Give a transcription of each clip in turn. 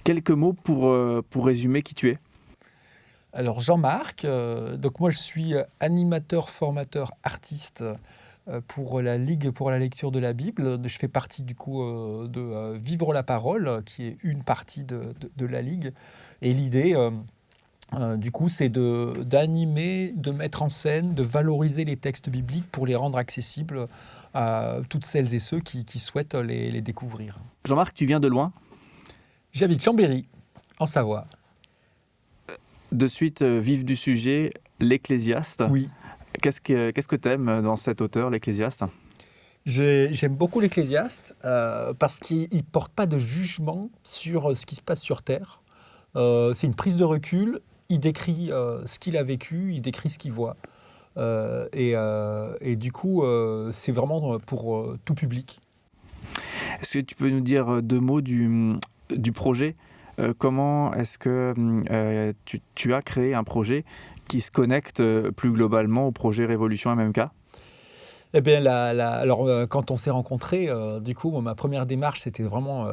Quelques mots pour résumer qui tu es. Alors Jean-Marc, donc moi je suis animateur, formateur, artiste pour la Ligue pour la lecture de la Bible. Je fais partie du coup de Vivre la parole, qui est une partie de la Ligue. Et l'idée, du coup, c'est d'animer, de mettre en scène, de valoriser les textes bibliques pour les rendre accessibles à toutes celles et ceux qui souhaitent les découvrir. Jean-Marc, tu viens de loin? J'habite Chambéry, en Savoie. De suite, vif du sujet, l'Ecclésiaste. Oui. Qu'est-ce que tu aimes dans cet auteur, l'Ecclésiaste? J'aime beaucoup l'Ecclésiaste parce qu'il ne porte pas de jugement sur ce qui se passe sur Terre. C'est une prise de recul. Il décrit ce qu'il a vécu, il décrit ce qu'il voit. Et du coup, c'est vraiment pour tout public. Est-ce que tu peux nous dire deux mots du projet? Comment est-ce que tu as créé un projet qui se connecte plus globalement au projet Révolution MMK? Eh bien, alors, quand on s'est rencontrés, du coup, ma première démarche, c'était vraiment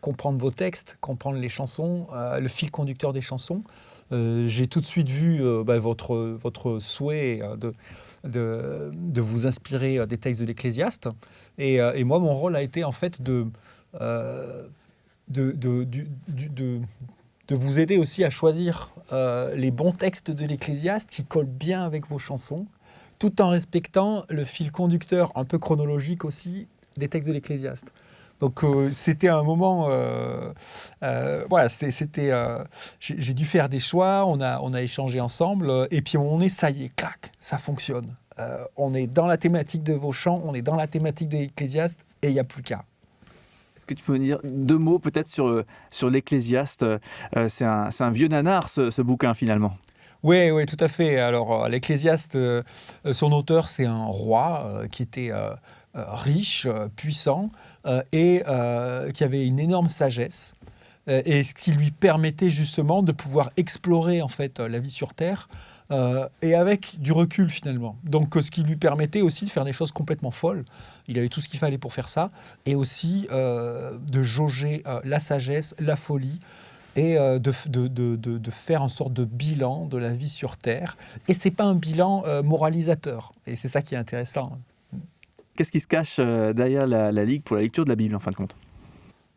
comprendre vos textes, comprendre les chansons, le fil conducteur des chansons. J'ai tout de suite vu votre souhait de vous inspirer des textes de l'Ecclésiaste. Et moi, mon rôle a été en fait de vous aider aussi à choisir les bons textes de l'Ecclésiaste qui collent bien avec vos chansons, tout en respectant le fil conducteur un peu chronologique aussi des textes de l'Ecclésiaste. Donc c'était un moment, j'ai dû faire des choix, on a échangé ensemble, et puis ça y est, clac, ça fonctionne. On est dans la thématique de vos chants, on est dans la thématique de l'Ecclésiaste, et il n'y a plus qu'à. Est-ce que tu peux me dire deux mots peut-être sur l'Ecclésiaste? C'est un vieux nanar, ce bouquin finalement. Oui, tout à fait. Alors, l'Ecclésiaste, son auteur, c'est un roi qui était riche, puissant, et qui avait une énorme sagesse, et ce qui lui permettait justement de pouvoir explorer en fait la vie sur Terre, et avec du recul finalement. Donc, ce qui lui permettait aussi de faire des choses complètement folles. Il avait tout ce qu'il fallait pour faire ça, et aussi de jauger la sagesse, la folie, et de faire une sorte de bilan de la vie sur Terre. Et ce n'est pas un bilan moralisateur. Et c'est ça qui est intéressant. Qu'est-ce qui se cache derrière la Ligue pour la lecture de la Bible, en fin de compte?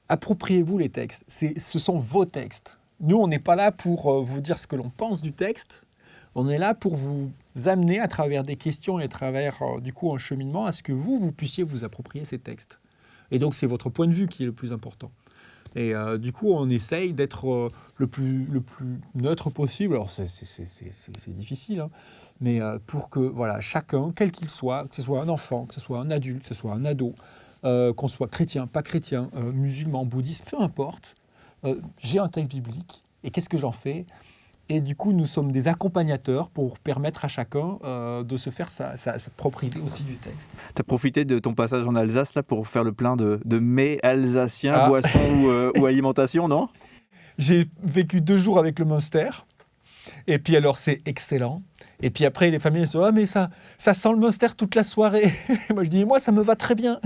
Appropriez-vous les textes. Ce sont vos textes. Nous, on n'est pas là pour vous dire ce que l'on pense du texte. On est là pour vous amener à travers des questions et à travers, du coup, un cheminement à ce que vous puissiez vous approprier ces textes. Et donc, c'est votre point de vue qui est le plus important. Et du coup, on essaye d'être le plus neutre possible. Alors, c'est difficile, hein, mais pour que voilà, chacun, quel qu'il soit, que ce soit un enfant, que ce soit un adulte, que ce soit un ado, qu'on soit chrétien, pas chrétien, musulman, bouddhiste, peu importe, j'ai un texte biblique, et qu'est-ce que j'en fais? Et du coup, nous sommes des accompagnateurs pour permettre à chacun de se faire sa propre idée aussi du texte. Tu as profité de ton passage en Alsace là, pour faire le plein de mets alsaciens, boissons ou alimentation, non? J'ai vécu 2 jours avec le Munster. Et puis alors, c'est excellent. Et puis après, les familles se disent « Ah, mais ça sent le Munster toute la soirée !» Moi, je dis « Moi, ça me va très bien !»